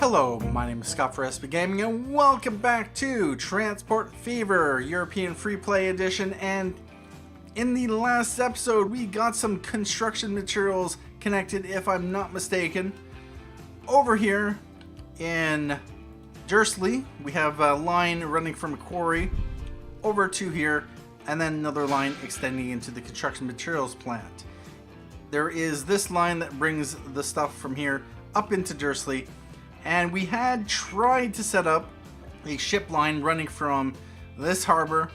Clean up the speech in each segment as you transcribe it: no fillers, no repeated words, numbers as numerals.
Hello, my name is Scott for SB Gaming and welcome back to Transport Fever European Freeplay Edition. And in the last episode we got some construction materials connected, if I'm not mistaken. Over here in Dursley we have a line running from a quarry over to here, and then another line extending into the construction materials plant. There is this line that brings the stuff from here up into Dursley. And we had tried to set up a ship line running from this harbor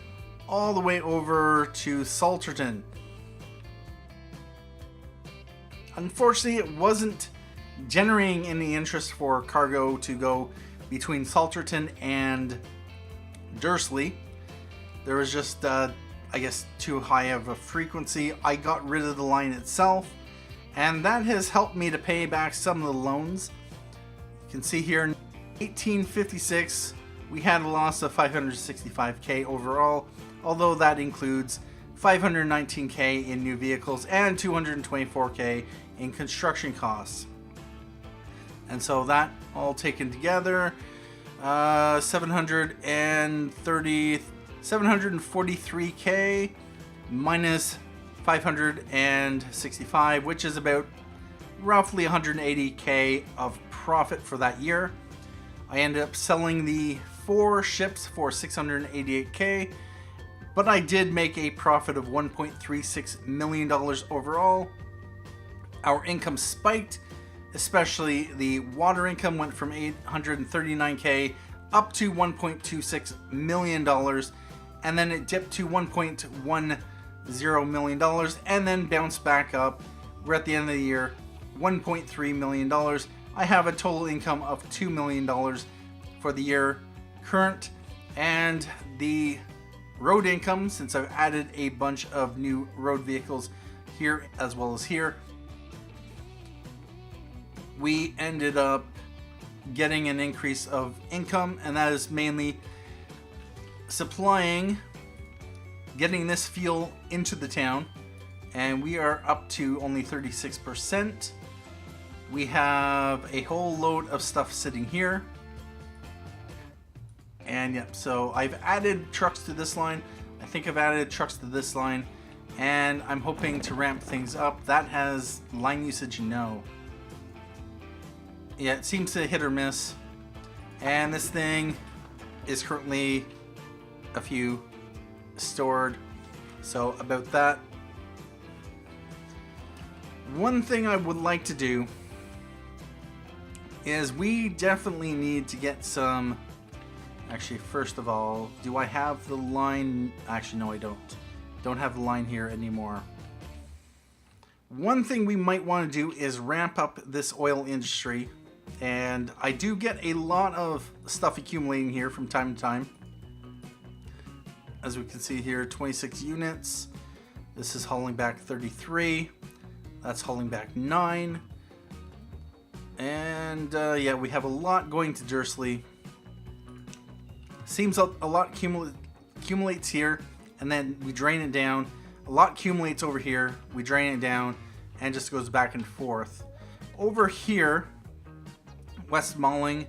all the way over to Salterton. Unfortunately, it wasn't generating any interest for cargo to go between Salterton and Dursley. There was just, I guess, too high of a frequency. I got rid of the line itself, and that has helped me to pay back some of the loans. You can see here in 1856 we had a loss of 565k overall, although that includes 519k in new vehicles and 224k in construction costs. And so that all taken together, 743k minus 565, which is about roughly 180k of profit for that year. I ended up selling the 4 ships for 688k, but I did make a profit of $1.36 million overall. Our income spiked, especially the water income went from 839k up to $1.26 million, and then it dipped to $1.10 million and then bounced back up. We're at the end of the year, $1.3 million. I have a total income of $2 million for the year current, and the road income, since I've added a bunch of new road vehicles here as well as here, we ended up getting an increase of income, and that is mainly getting this fuel into the town, and we are up to only 36%. We have a whole load of stuff sitting here. And yep, so I've added trucks to this line. I think I've added trucks to this line, and I'm hoping to ramp things up. That has line usage, no. Yeah, it seems to hit or miss. And this thing is currently a few stored. So about that. One thing I would like to do is we definitely need to get some. Actually, first of all, do I have the line? Actually, no, I don't have the line here anymore. One thing we might want to do is ramp up this oil industry, and I do get a lot of stuff accumulating here from time to time. As we can see here, 26 units. This is hauling back 33. That's hauling back 9. And yeah, we have a lot going to Dursley. Seems a lot accumulates here, and then we drain it down. A lot accumulates over here. We drain it down, and just goes back and forth. Over here, West Malling,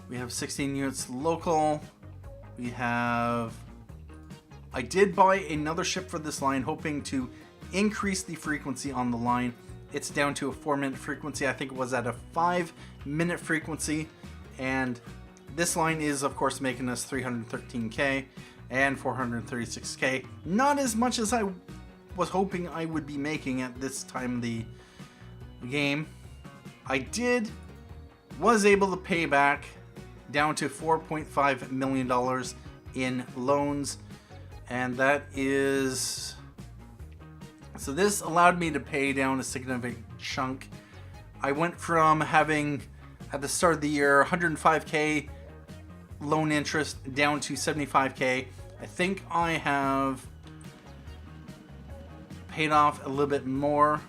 we have 16 units local. We have. I did buy another ship for this line, hoping to increase the frequency on the line. It's down to a 4-minute frequency. I think it was at a 5-minute frequency, and this line is of course making us 313k and 436k. Not as much as I was hoping I would be making at this time of the game. I was able to pay back down to $4.5 million in loans, and that is. So this allowed me to pay down a significant chunk. I went from having, at the start of the year, 105k loan interest down to 75k. I think I have paid off a little bit more.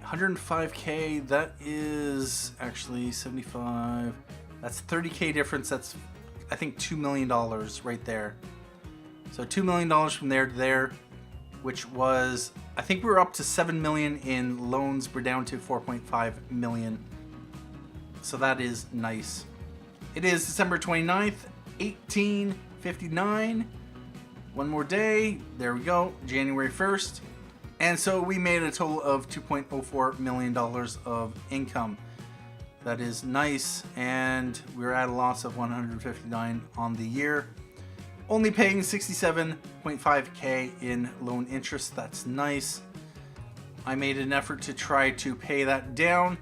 105k, that is actually 75. That's 30k difference. That's, I think, $2 million right there. So $2 million from there to there, which was, I think we were up to 7 million in loans. We're down to 4.5 million. So that is nice. It is December 29th, 1859. One more day. There we go. January 1st. And so we made a total of $2.04 million of income. That is nice. And we're at a loss of $159 on the year. Only paying 67.5K in loan interest. That's nice. I made an effort to try to pay that down.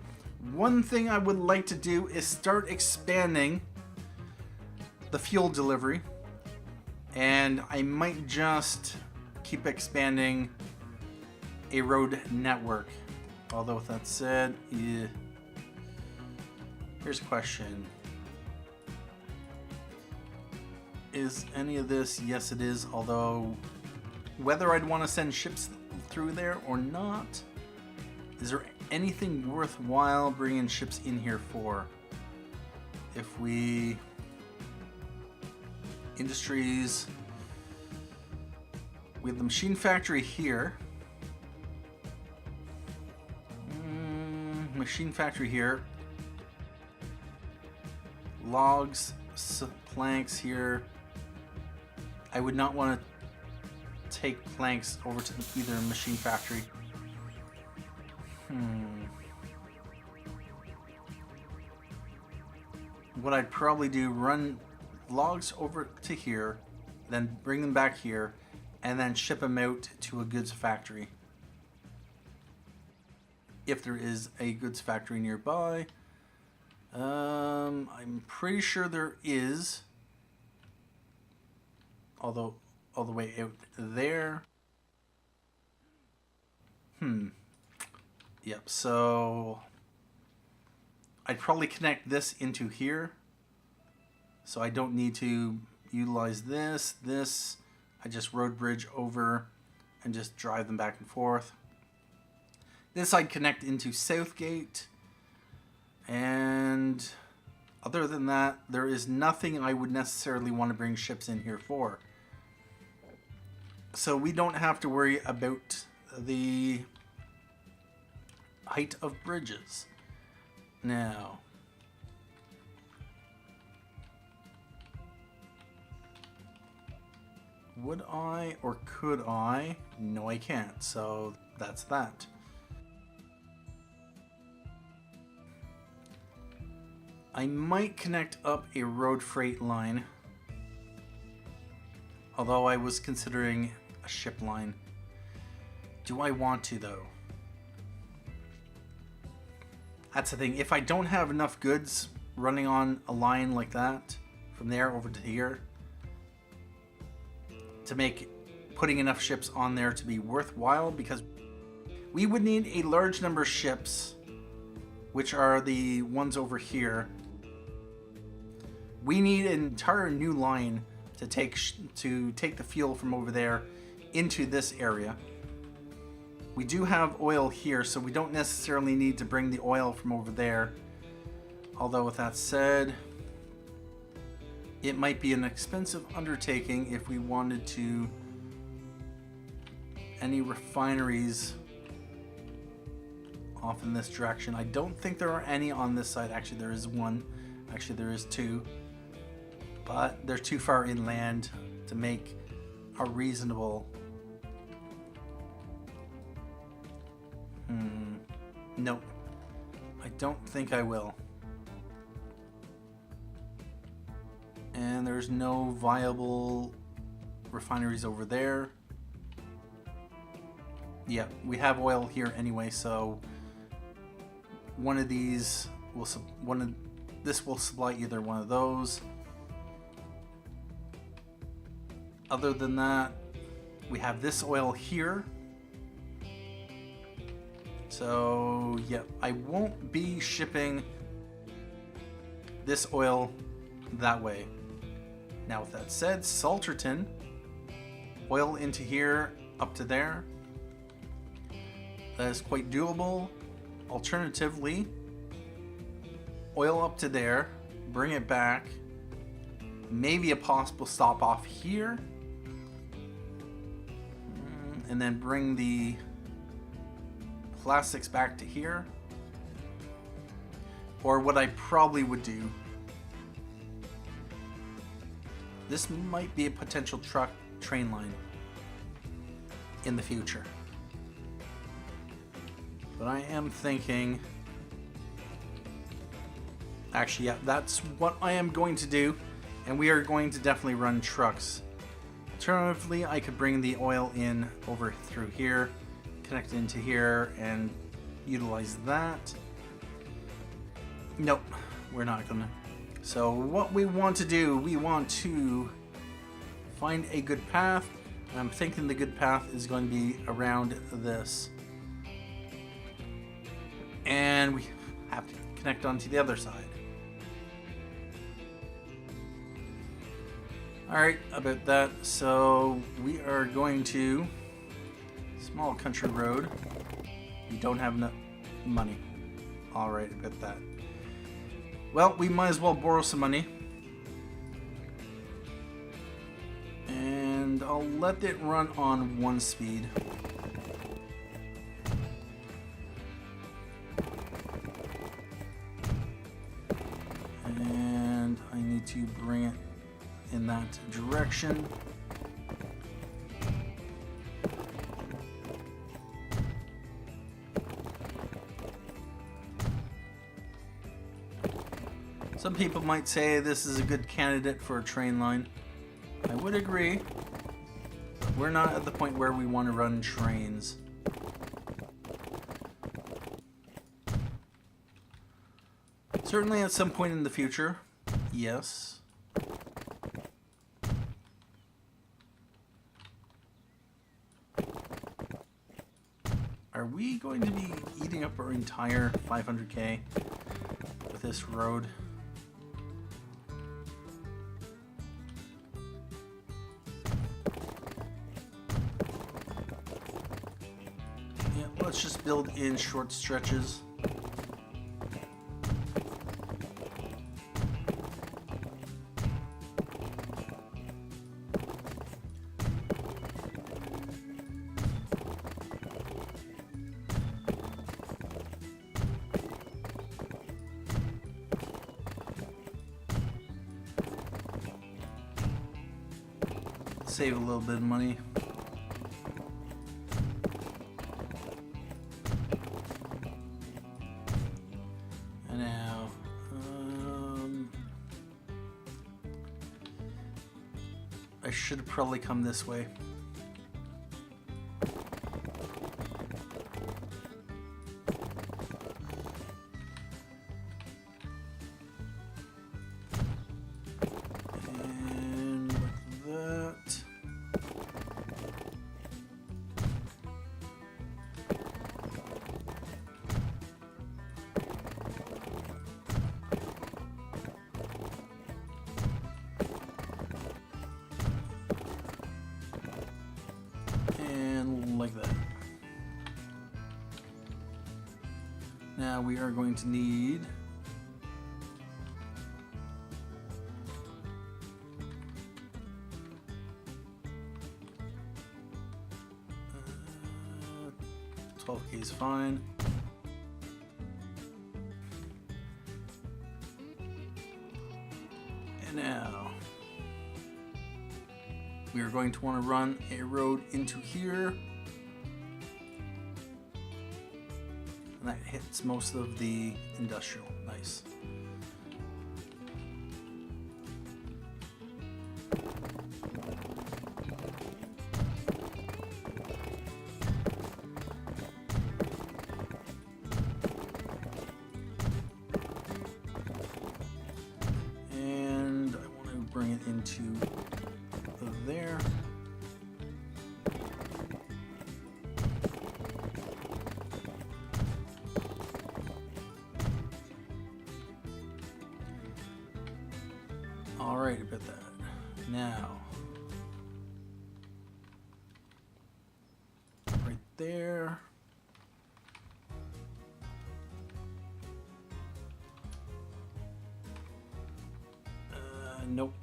One thing I would like to do is start expanding the fuel delivery. And I might just keep expanding a road network. Although with that said, yeah. Here's a question. Is any of this? Yes, it is. Although, whether I'd want to send ships through there or not, is there anything worthwhile bringing ships in here for? If we... Industries... We have the machine factory here. Machine factory here. Logs, planks here. I would not want to take planks over to either machine factory. What I'd probably do, run logs over to here, then bring them back here, and then ship them out to a goods factory. If there is a goods factory nearby. I'm pretty sure there is. Although, all the way out there. Yep, so... I'd probably connect this into here. So I don't need to utilize this. I just road bridge over and just drive them back and forth. This I'd connect into Southgate. And other than that, there is nothing I would necessarily want to bring ships in here for. So we don't have to worry about the height of bridges. Now, would I or could I? No, I can't. So that's that. I might connect up a road freight line. Although I was considering a ship line. Do I want to though? That's the thing. If I don't have enough goods running on a line like that, from there over to here, to make putting enough ships on there to be worthwhile, because we would need a large number of ships, which are the ones over here. We need an entire new line to take the fuel from over there into this area. We do have oil here, so we don't necessarily need to bring the oil from over there. Although with that said, it might be an expensive undertaking if we wanted to any refineries off in this direction. I don't think there are any on this side. Actually, there is one. Actually, there is two. But they're too far inland to make a reasonable... Nope. I don't think I will. And there's no viable refineries over there. Yeah, we have oil here anyway, so one of these will this will supply either one of those. Other than that, we have this oil here. So, yeah, I won't be shipping this oil that way. Now, with that said, Salterton, oil into here, up to there. That is quite doable. Alternatively, oil up to there, bring it back, maybe a possible stop off here, and then bring the plastics back to here. Or what I probably would do. This might be a potential train line in the future. But I am thinking... Actually, yeah, that's what I am going to do. And we are going to definitely run trucks. Alternatively, I could bring the oil in over through here, connect into here, and utilize that. Nope, we're not gonna. So what we want to do, we want to find a good path. I'm thinking the good path is going to be around this. And we have to connect onto the other side. Alright, about that. So we are going to small country road. We don't have enough money. Alright, about that. Well, we might as well borrow some money. And I'll let it run on 1 speed. And I need to bring it in that direction. Some people might say this is a good candidate for a train line. I would agree, but we're not at the point where we want to run trains. Certainly at some point in the future, yes. Are we going to be eating up our entire 500k with this road? Yeah, let's just build in short stretches. Save a little bit of money. And now, I should have probably come this way. Like that. Now we are going to need uh, 12k is fine. And now we are going to want to run a road into here. That hits most of the industrial. Nice. And I want to bring it into there. Alright, about that. Now, right there. Nope.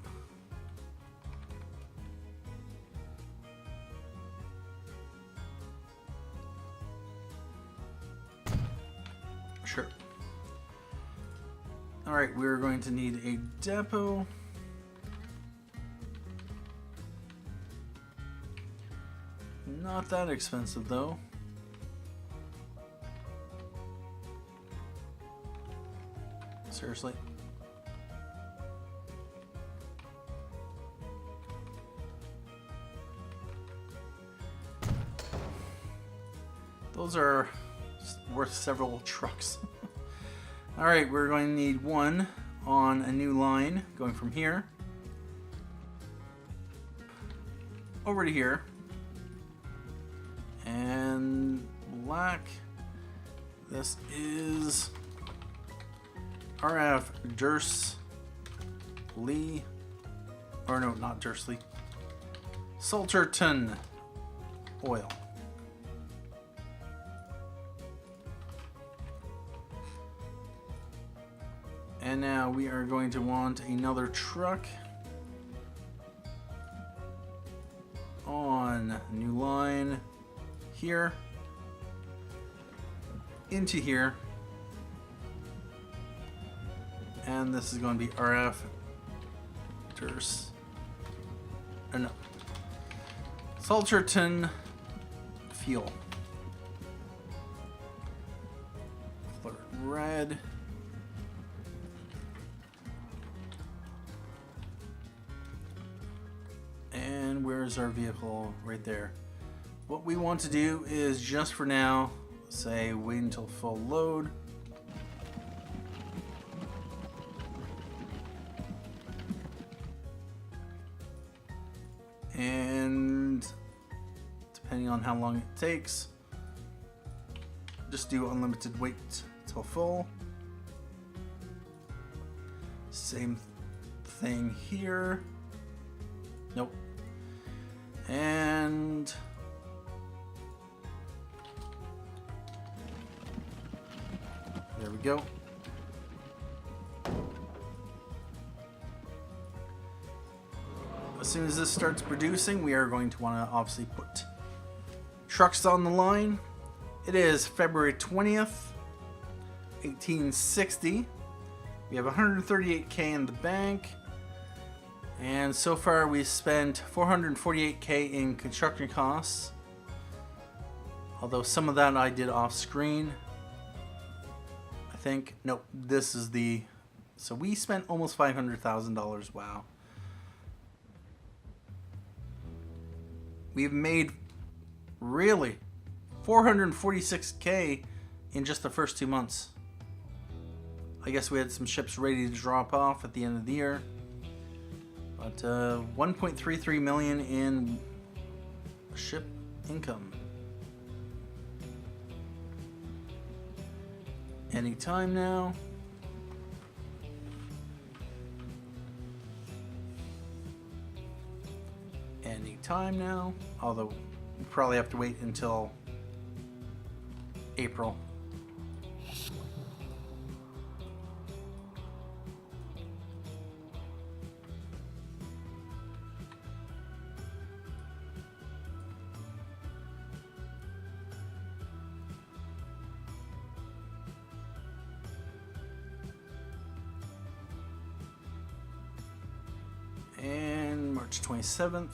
Sure. Alright, we're going to need a depot. Not that expensive though. Seriously. Those are worth several trucks. Alright, we're going to need one on a new line going from here over to here. And black. This is RF Dursley. Or no, not Dursley. Salterton oil. And now we are going to want another truck on new line here into here, and this is going to be RF no, Salterton fuel. Color red. And where's our vehicle? Right there. What we want to do is just for now, say wait until full load. And depending on how long it takes, just do unlimited wait till full. Same thing here. Nope. And there we go. As soon as this starts producing, we are going to want to obviously put trucks on the line. It is February 20th, 1860. We have 138K in the bank. And so far we spent 448K in construction costs. Although some of that I did off screen. I think, nope, this is the, so we spent almost $500,000, wow. We've made really 446K in just the first 2 months. I guess we had some ships ready to drop off at the end of the year. But 1.33 million in ship income. Anytime now. Anytime now. Although we probably have to wait until April. And March 27th.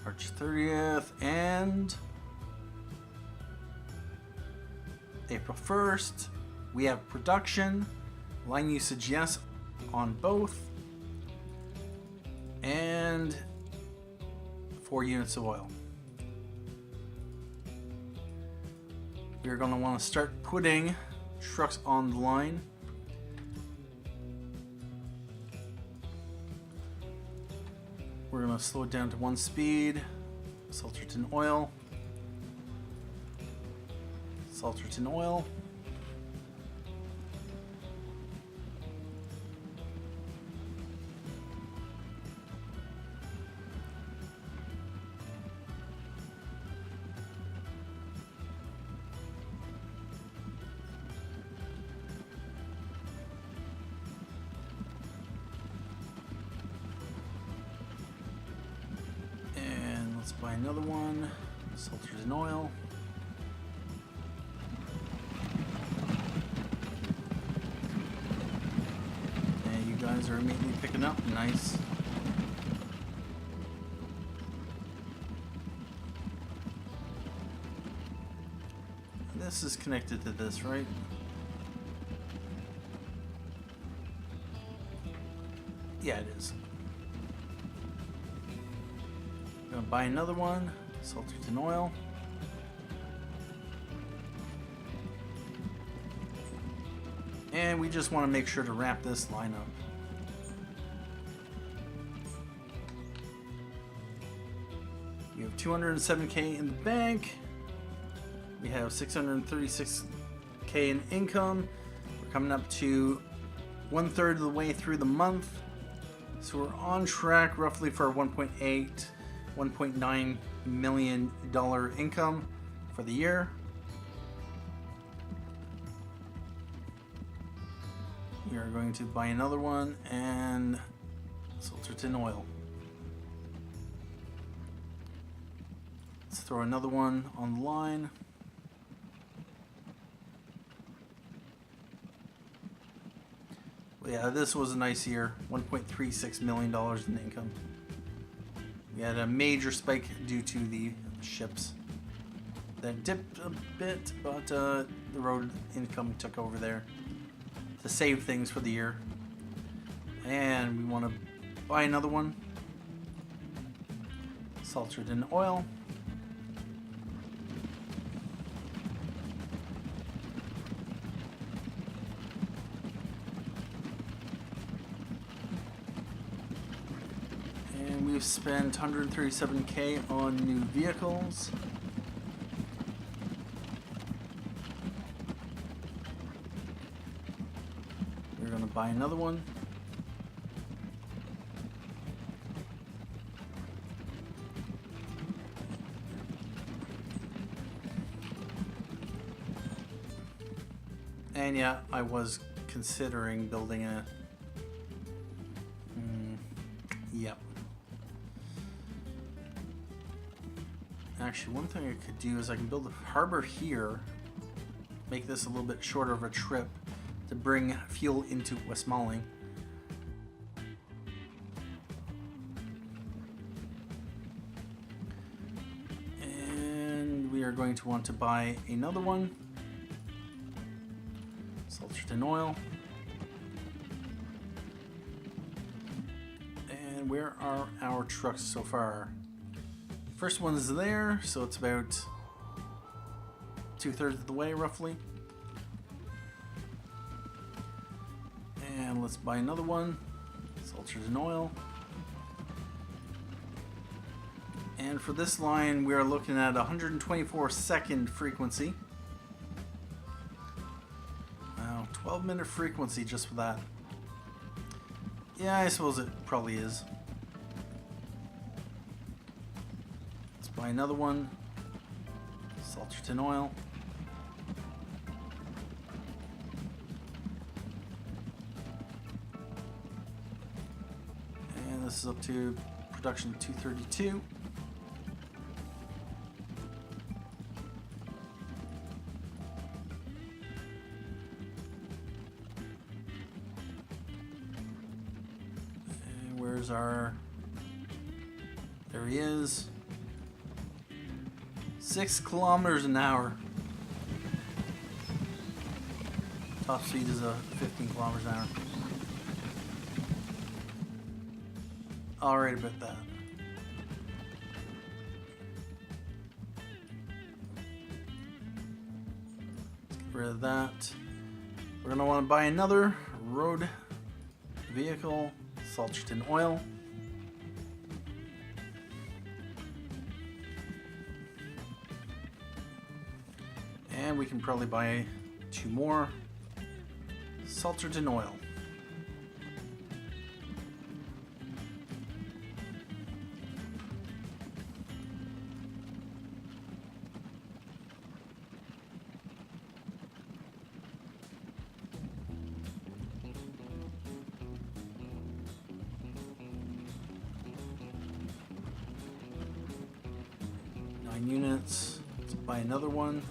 March 30th and April 1st. We have production, line usage yes on both, and 4 units of oil. We're going to want to start putting trucks on the line. We're going to slow it down to 1 speed. Salterton oil. Salterton oil. Let's buy another one. Salterton oil. guys are immediately picking up. Nice. This is connected to this, right? Yeah, it is. Gonna buy another one. Salterton oil. And we just want to make sure to wrap this line up. We have 207K in the bank. We have 636K in income. We're coming up to 1/3 of the way through the month. So we're on track roughly for a $1.9 million income for the year. We are going to buy another one and Salterton oil. Let's throw another one on the line. Yeah, this was a nice year. $1.36 million in income. We had a major spike due to the ships that dipped a bit, but the road income took over there to save things for the year. And we want to buy another one. Salterton oil. We've spent 137K on new vehicles. We're going to buy another one. And yeah, I was considering building a... Yep. Actually, one thing I could do is I can build a harbor here, make this a little bit shorter of a trip to bring fuel into Westmoreland. And we are going to want to buy another one. Salterton oil. And where are our trucks so far? First one's there, so it's about 2/3 of the way, roughly. And let's buy another one. Salterton oil. And for this line, we are looking at 124-second frequency. Wow, 12-minute frequency just for that. Yeah, I suppose it probably is. Buy another one. Salterton oil. And this is up to production 232. And where's our... There he is. 6 kilometers an hour. Top speed is 15 kilometers an hour. Alright about that. Let's get rid of that. We're going to want to buy another road vehicle, Salterton oil. And we can probably buy 2 more. Salterton oil. Nine units. Let's buy another one.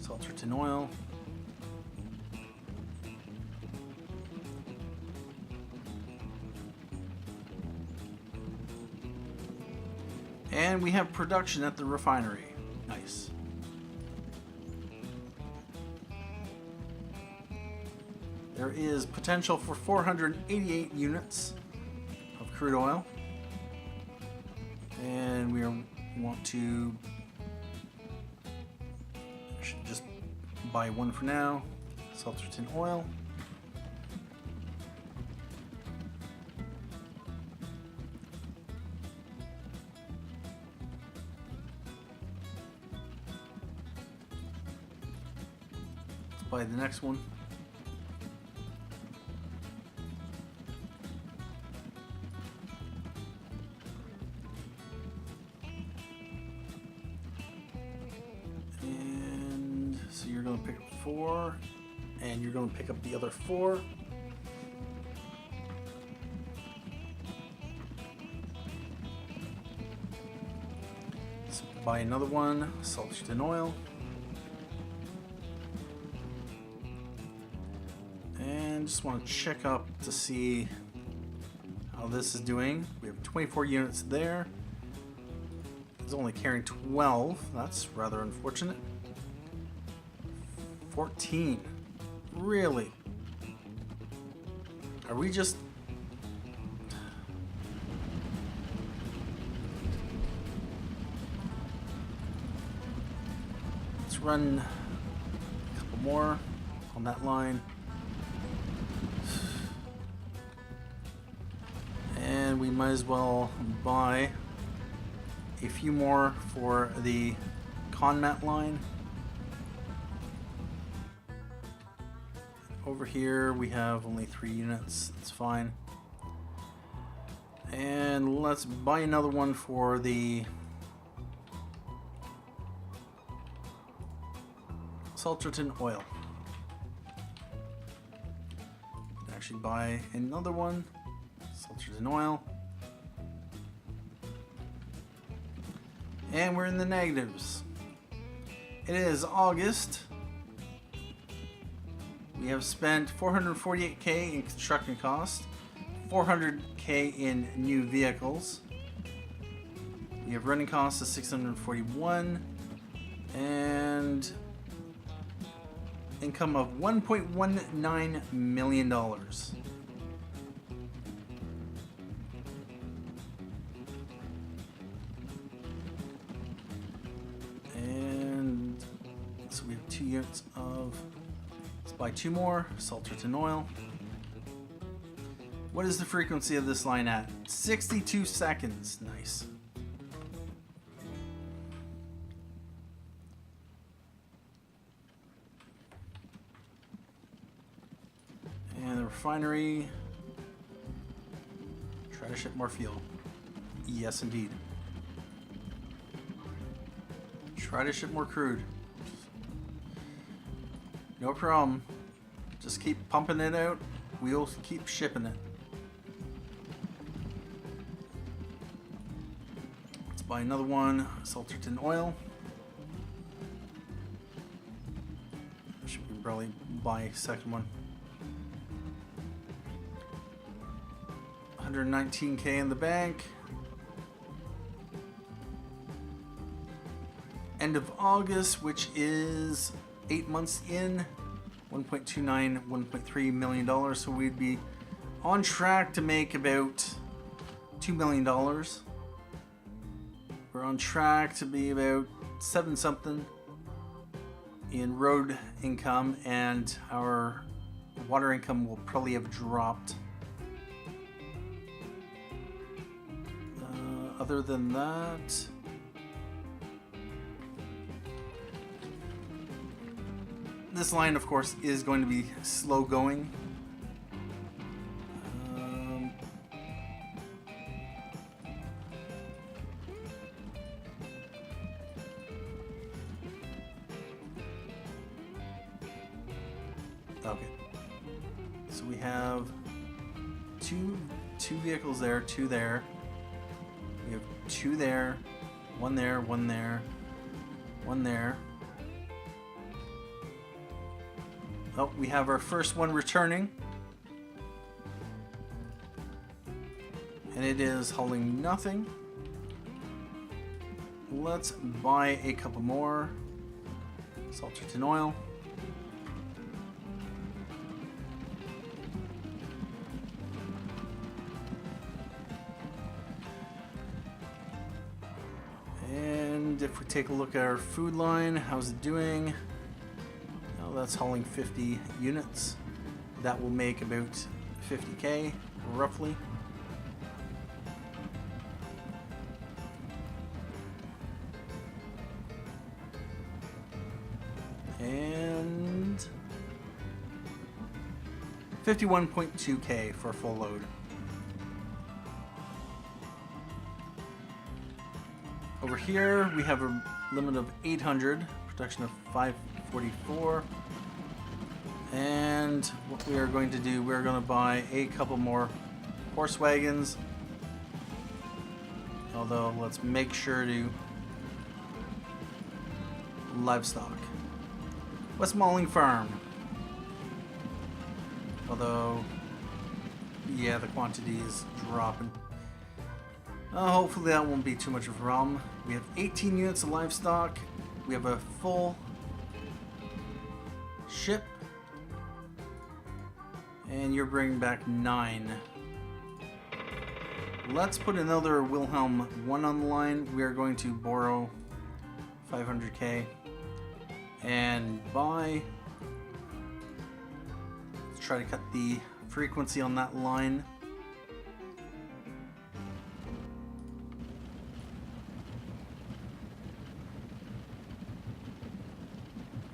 Salterton oil. And we have production at the refinery. Nice. There is potential for 488 units of crude oil. And we want to... I should just buy one for now. Salterton oil. Let's buy the next one. So you're going to pick up 4, and you're going to pick up the other 4. Let's buy another one, Salterton oil. And just want to check up to see how this is doing. We have 24 units there. It's only carrying 12. That's rather unfortunate. 14. Really? Are we just... Let's run a couple more on that line. And we might as well buy a few more for the Conmat line. Over here we have only 3 units, that's fine. And let's buy another one for the Salterton oil. Actually buy another one, Salterton oil. And we're in the negatives. It is August. We have spent $448K in construction costs, $400K in new vehicles. We have running costs of $641 and income of $1.19 million. And so we have 2 units of... Buy 2 more, Salterton oil. What is the frequency of this line at? 62 seconds. Nice. And the refinery. Try to ship more fuel. Yes, indeed. Try to ship more crude. No problem. Just keep pumping it out. We'll keep shipping it. Let's buy another one, Salterton oil. Should we probably buy a second one? 119K in the bank. End of August, which is 8 months in, 1.29, $1.3 million. So we'd be on track to make about $2 million. We're on track to be about 7 something in road income, and our water income will probably have dropped. Other than that, this line, of course, is going to be slow going. Okay, so we have two vehicles there, 2 there. We have 2 there, 1 there, 1 there, 1 there. Oh, we have our first one returning. And it is hauling nothing. let's buy a couple more Salterton oil. And if we take a look at our food line, how's it doing? Oh, that's hauling 50 units. That will make about 50k, roughly. And 51.2k for a full load. Over here we have a limit of 800, production of 544. And what we are going to do, we're going to buy a couple more horse wagons. Although let's make sure to livestock. West Malling Farm. Although, yeah, the quantity is dropping. Hopefully that won't be too much of a problem. We have 18 units of livestock. We have a full ship. And you're bringing back 9. Let's put another Wilhelm 1 on the line. We are going to borrow 500k. And buy. Let's try to cut the frequency on that line.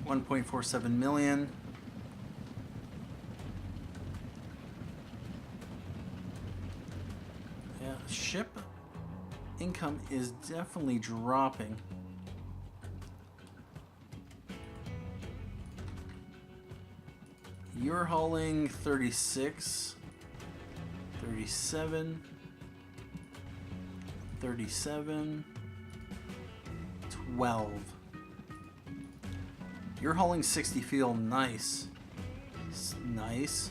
$1.47 million. Yeah, ship income is definitely dropping. You're hauling 36, 37, 37, 12. You're hauling 60 fuel, nice. Nice.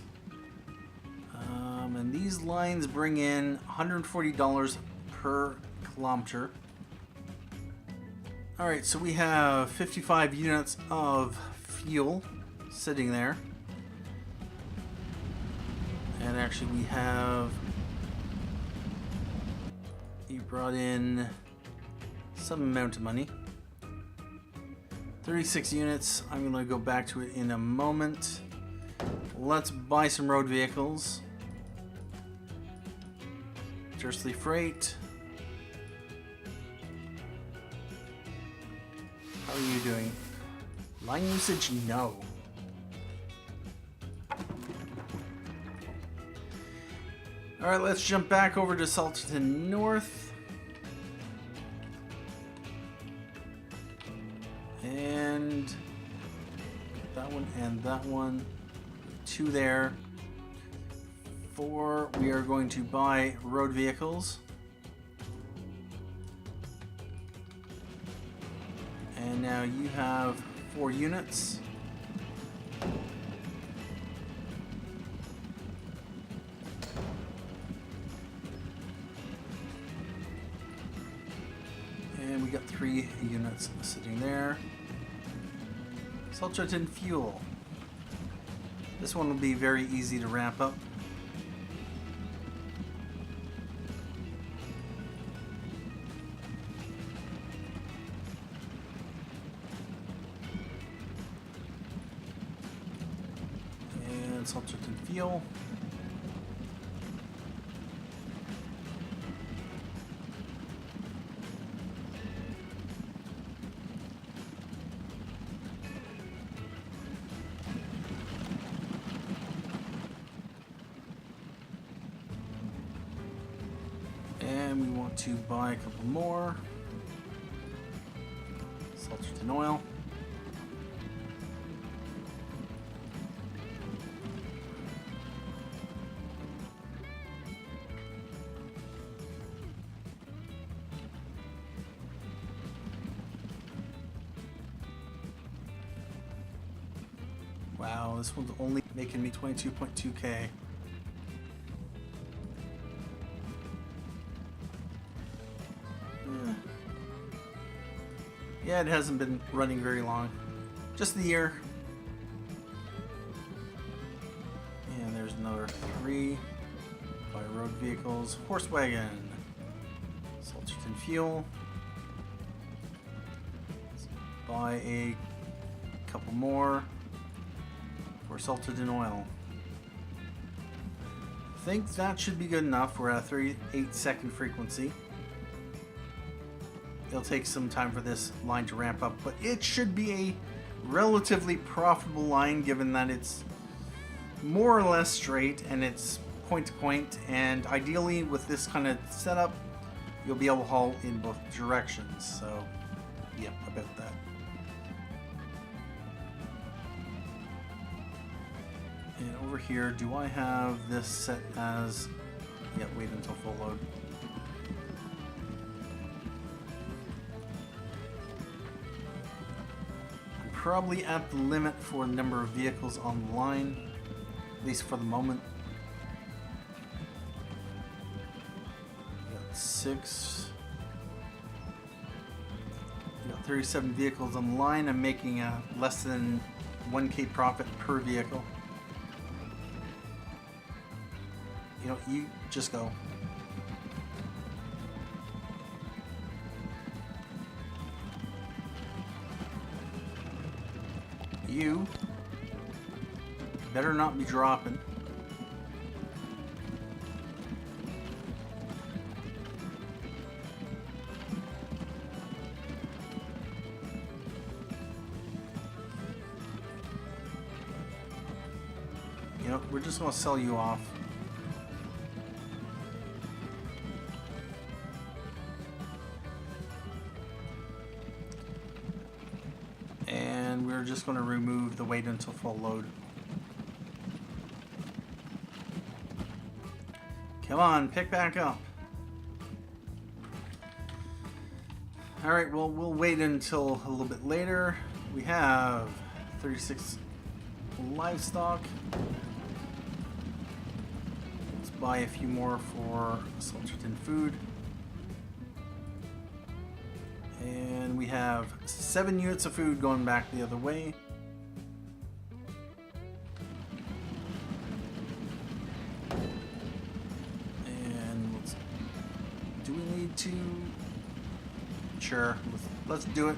And these lines bring in $140 per kilometer. Alright, so we have 55 units of fuel sitting there. And actually we have, you brought in some amount of money. 36 units, I'm going to go back to it in a moment. Let's buy some road vehicles. Jersey Freight. How are you doing? Line usage, no. Alright, let's jump back over to Salterton North. And that one and that one. 2 there. 4, we are going to buy road vehicles. And now you have 4 units. And we got 3 units sitting there. Salterton Fuel. This one will be very easy to ramp up. And Salterton Fuel. And we want to buy a couple more. Salterton Oil. Wow, this one's only making me 22.2k. Yeah, it hasn't been running very long. Just the year. And there's another 3. Buy road vehicles. Horse wagon. Salterton fuel. Let's buy a couple more for Salterton oil. I think that should be good enough. We're at a 38-second frequency. It'll take some time for this line to ramp up, but it should be a relatively profitable line given that it's more or less straight and it's point to point, and ideally with this kind of setup you'll be able to haul in both directions. So yeah, about that. And over here, do I have this set as... yeah, wait until full load. I'm probably at the limit for the number of vehicles on the line, at least for the moment. Got 6. Got 37 vehicles on the line. I'm making a less than 1K profit per vehicle. You know, you just go. You better not be dropping. You know, we're just gonna sell you off. And we're just going to remove the wait until full load. Come on, pick back up. Alright, well, we'll wait until a little bit later. We have 36 livestock. Let's buy a few more for Salterton food. And we have 7 units of food going back the other way. And do we need to? Sure, let's do it.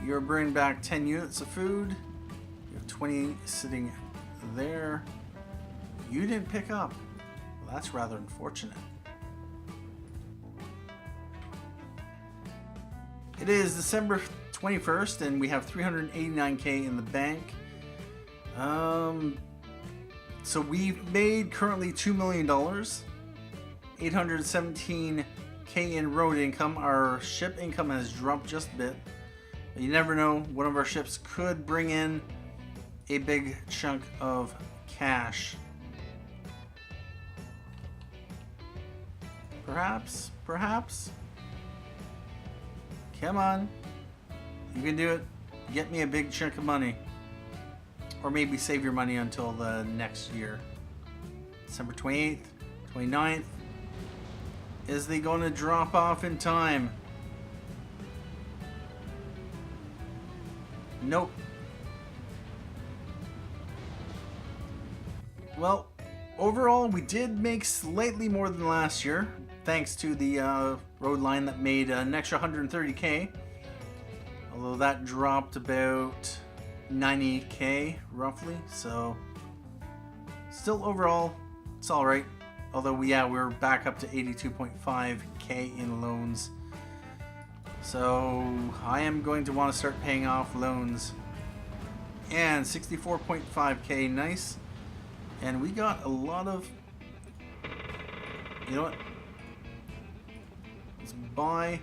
You're bringing back 10 units of food. You have 20 sitting there. You didn't pick up. Well, that's rather unfortunate. It is December 21st and we have 389K in the bank. So we've made currently $2 million. 817K in road income. Our ship income has dropped just a bit. But you never know. One of our ships could bring in a big chunk of cash. Perhaps. Come on. You can do it. Get me a big chunk of money. Or maybe save your money until the next year. December 28th, 29th. Is they going to drop off in time? Nope. Well, overall, we did make slightly more than last year, thanks to the road line that made an extra 130K. Although that dropped about 90K roughly, so still overall, it's alright. Although we're back up to 82.5K in loans. So I am going to want to start paying off loans. And 64.5K, nice. And we got a lot of... You know what? Let's buy...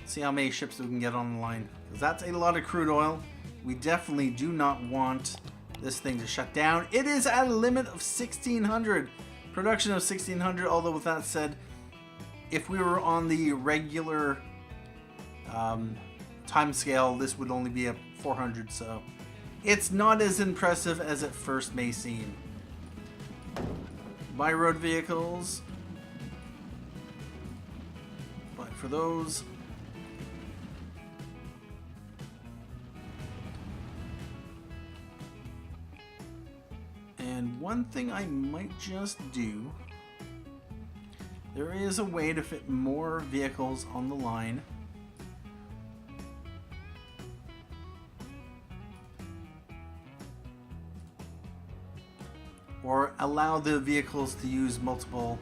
See how many ships we can get on the line. Because that's a lot of crude oil. We definitely do not want this thing to shut down. It is at a limit of 1,600. Production of 1,600, although with that said, if we were on the regular time scale, this would only be a 400, so it's not as impressive as it first may seem. Buy road vehicles. Buy for those. And one thing I might just do, there is a way to fit more vehicles on the line. Or allow the vehicles to use multiple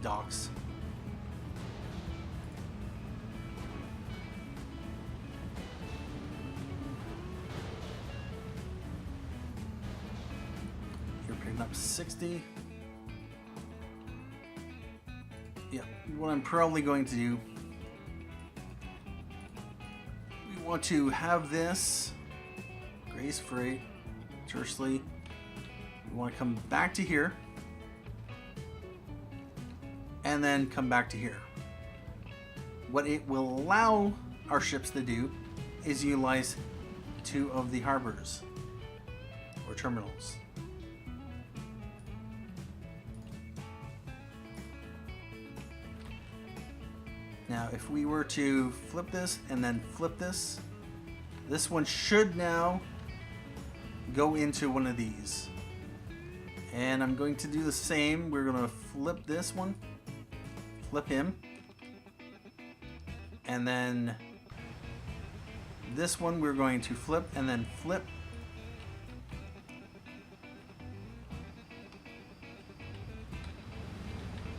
docks. You're picking up 60. Yeah, what I'm probably going to do, we want to have this Grace Freight, tersely. We want to come back to here and then come back to here. What it will allow our ships to do is utilize 2 of the harbors or terminals. Now, if we were to flip this and then flip this, this one should now go into one of these. And I'm going to do the same. We're going to flip this one, flip him, and then this one we're going to flip and then flip.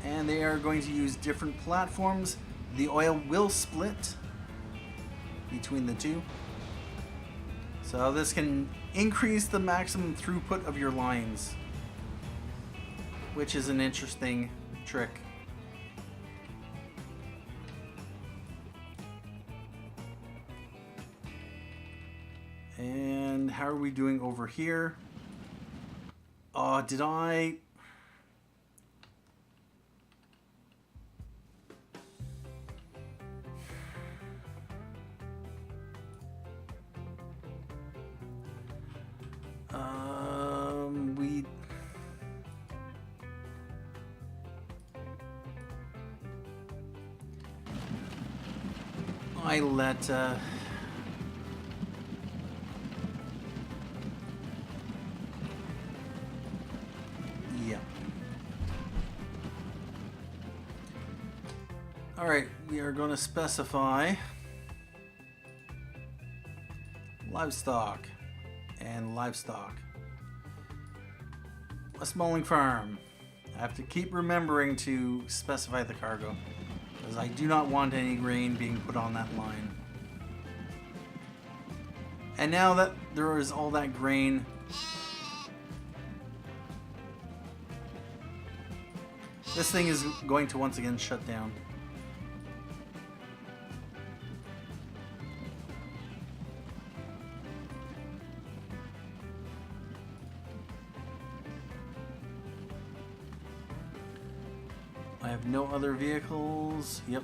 And they are going to use different platforms. The oil will split between the two. So this can increase the maximum throughput of your lines, which is an interesting trick. And how are we doing over here? Did I... I let yeah. All right, we are going to specify livestock and livestock. West Malling Farm. I have to keep remembering to specify the cargo, because I do not want any grain being put on that line. And now that there is all that grain, this thing is going to once again shut down. I have no other vehicles. Yep.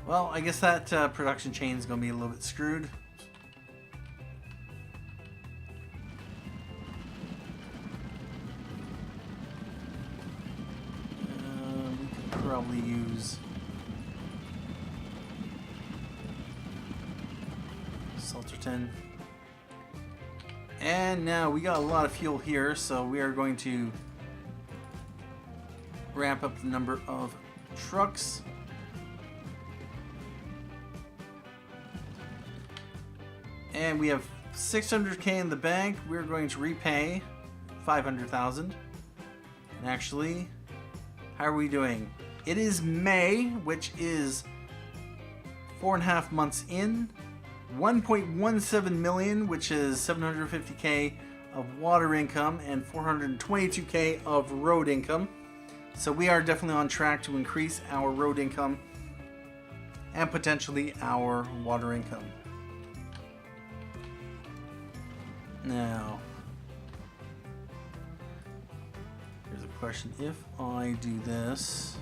Well, I guess that production chain is going to be a little bit screwed. We could probably use Salterton. And now we got a lot of fuel here, so we are going to ramp up the number of trucks. And we have 600K in the bank. We're going to repay 500,000. And actually, how are we doing? It is May, which is 4.5 months in. 1.17 million, which is 750K of water income and 422K of road income. So we are definitely on track to increase our road income and potentially our water income. Now, here's a question. If I do this,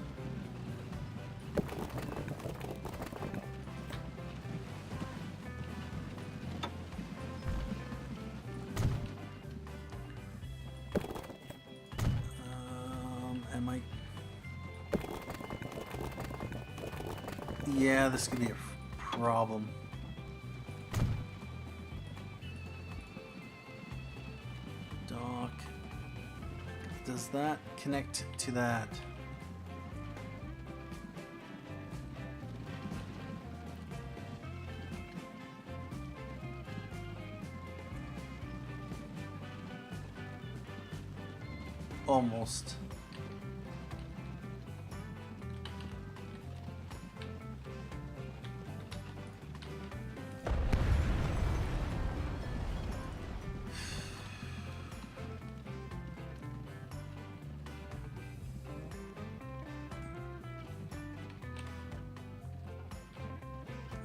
Yeah, this could be a problem. Dock. Does that connect to that? Almost.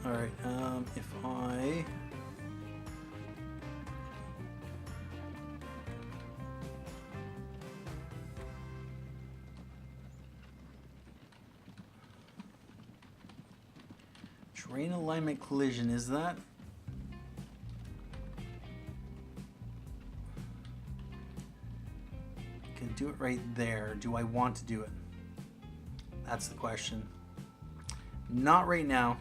All right, if I train alignment collision, is that? Can do it right there. Do I want to do it? That's the question. Not right now.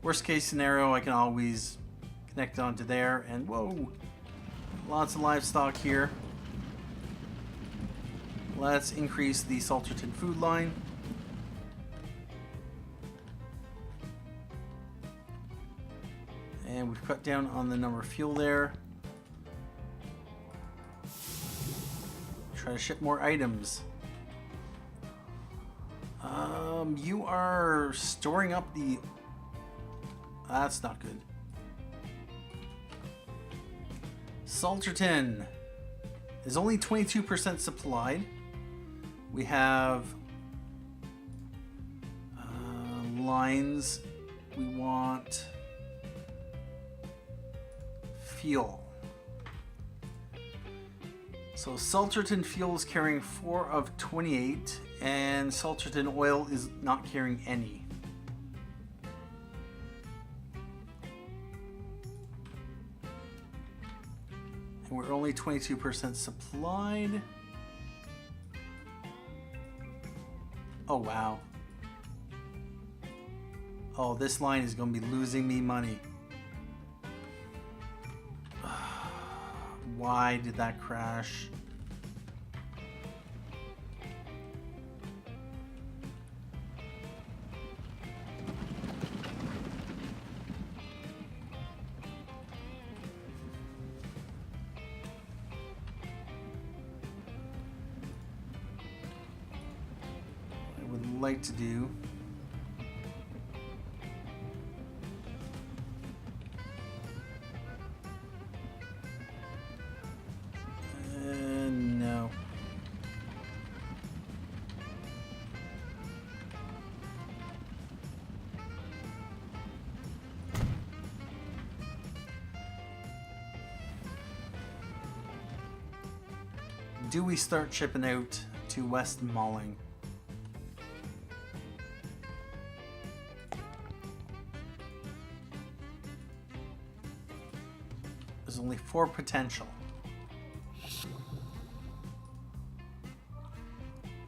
Worst case scenario, I can always connect onto there, and whoa, lots of livestock here. Let's increase the Salterton food line. And we've cut down on the number of fuel there. Try to ship more items. You are storing up the... That's not good. Salterton is only 22% supplied. We have lines. We want fuel. So Salterton fuel is carrying 4 of 28, and Salterton oil is not carrying any. And we're only 22% supplied. Oh wow. Oh, this line is going to be losing me money. Why did that crash? I would like to do no. Do we start shipping out to West Malling? There's only 4 potential.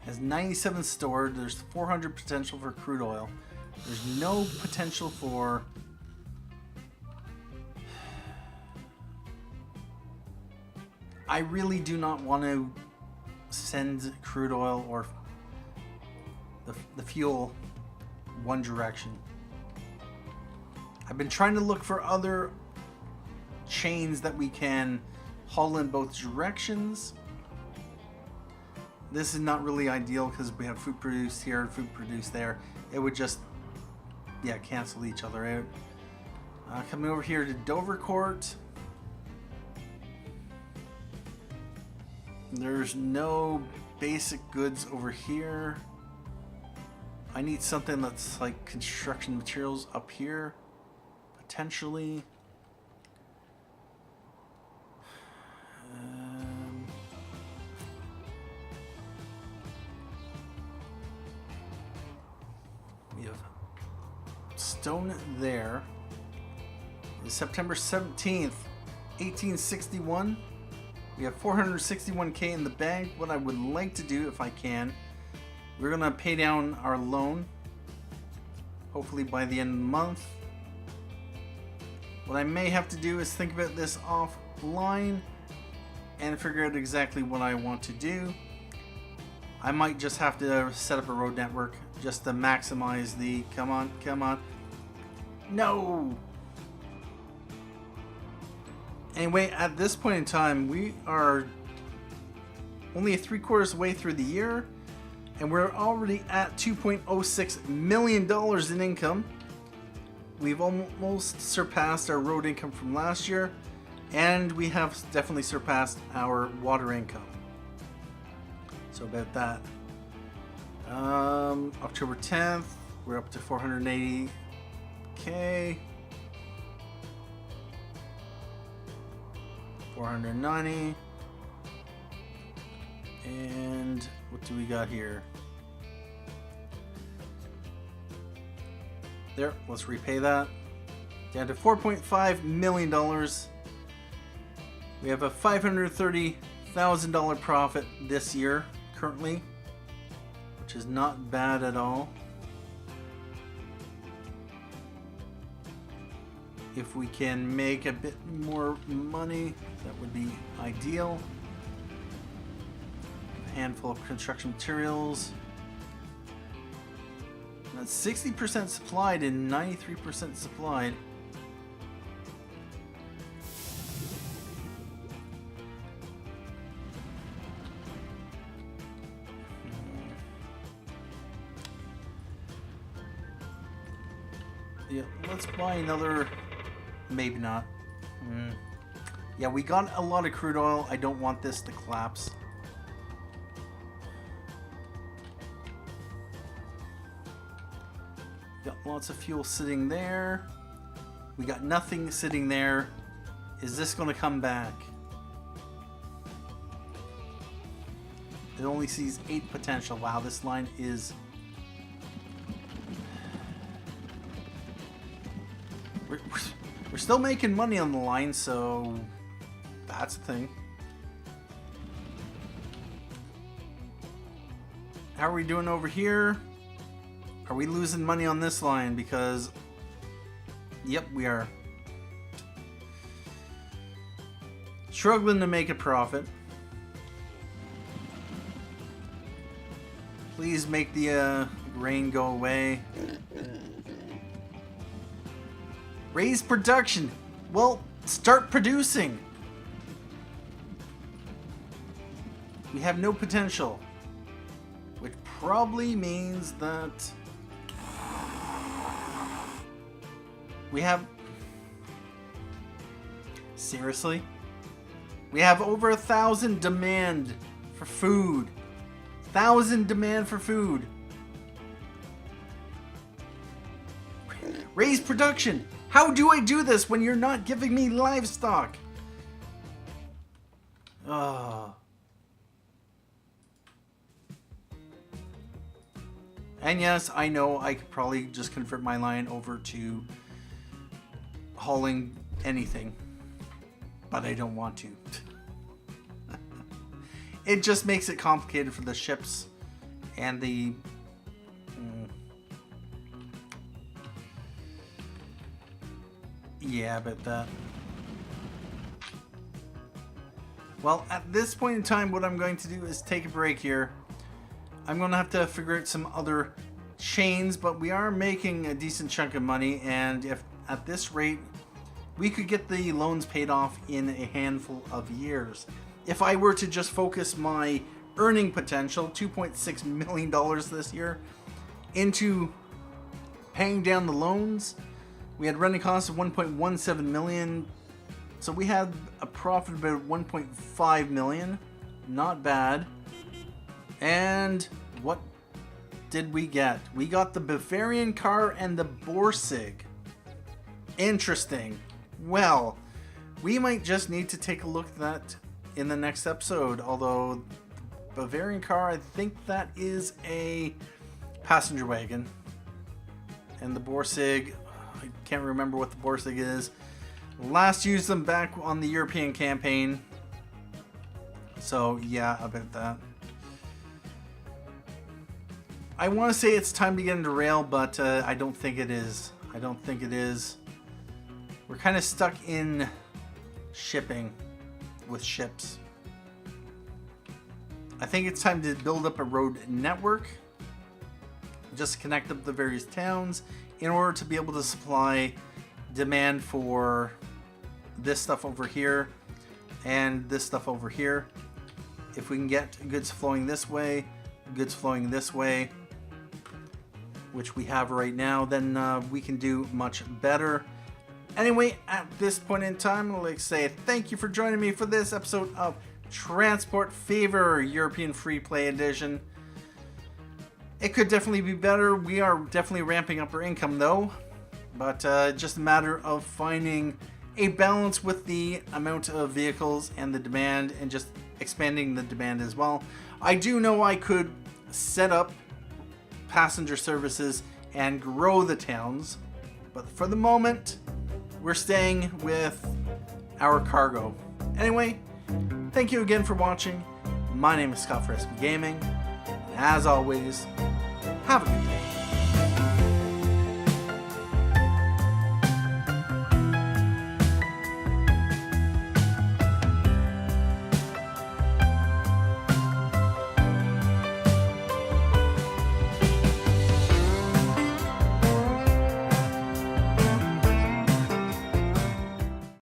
Has 97 stored. There's 400 potential for crude oil. There's no potential for... I really do not want to send crude oil or the fuel one direction. I've been trying to look for other chains that we can haul in both directions. This is not really ideal because we have food produced here and food produced there. It would just, yeah, cancel each other out. Coming over here to Dovercourt. There's no basic goods over here. I need something that's like construction materials up here, potentially. We have stone there. It's September 17th, 1861. We have 461k in the bank. What I would like to do, if I can, we're gonna pay down our loan. hopefully by the end of the month. What I may have to do is think about this offline and figure out exactly what I want to do. I might just have to set up a road network just to maximize the... Come on, come on. No! Anyway, at this point in time, we are only 3/4 way through the year, and we're already at $2.06 million in income. We've almost surpassed our road income from last year, and we have definitely surpassed our water income. So about that. October 10th, we're up to 480K. 490. And what do we got here? There, let's repay that. Down to $4.5 million. We have a $530,000 profit this year, currently, which is not bad at all. If we can make a bit more money, that would be ideal. A handful of construction materials. That's 60% supplied and 93% supplied. Yeah, let's buy another. Maybe not. Yeah, we got a lot of crude oil. I don't want this to collapse. Got lots of fuel sitting there. We got nothing sitting there. Is this going to come back? It only sees 8 potential. Wow, this line is... We're still making money on the line, so that's the thing. How are we doing over here? Are we losing money on this line? Because, yep, we are. Struggling to make a profit. Please make the rain go away. Raise production. Well, start producing. We have no potential, which probably means that we have... Seriously? We have over 1,000 demand for food. 1,000 demand for food. Raise production. How do I do this when you're not giving me livestock? And yes, I know I could probably just convert my line over to hauling anything, but I don't want to. It just makes it complicated for the ships and the... Yeah, about that. Well, at this point in time, what I'm going to do is take a break here. I'm going to have to figure out some other chains, but we are making a decent chunk of money, and if at this rate, we could get the loans paid off in a handful of years. If I were to just focus my earning potential, $2.6 million this year, into paying down the loans, we had running costs of $1.17 million, so we had a profit of about $1.5 million. Not bad. And what did we get? We got the Bavarian car and the Borsig. Interesting. Well, we might just need to take a look at that in the next episode, although the Bavarian car, I think that is a passenger wagon. And the Borsig... I can't remember what the Borsig is. Last used them back on the European campaign. So yeah, about that. I want to say it's time to get into rail, but I don't think it is. I don't think it is. We're kind of stuck in shipping with ships. I think it's time to build up a road network. Just connect up the various towns in order to be able to supply demand for this stuff over here and this stuff over here. If we can get goods flowing this way, goods flowing this way, which we have right now, then we can do much better. Anyway, at this point in time, I'd like to say thank you for joining me for this episode of Transport Fever European Freeplay Edition. It could definitely be better. We are definitely ramping up our income though, but just a matter of finding a balance with the amount of vehicles and the demand, and just expanding the demand as well. I do know I could set up passenger services and grow the towns, but for the moment we're staying with our cargo. Anyway, thank you again for watching. My name is Scott for SB Gaming, and as always, have a good day.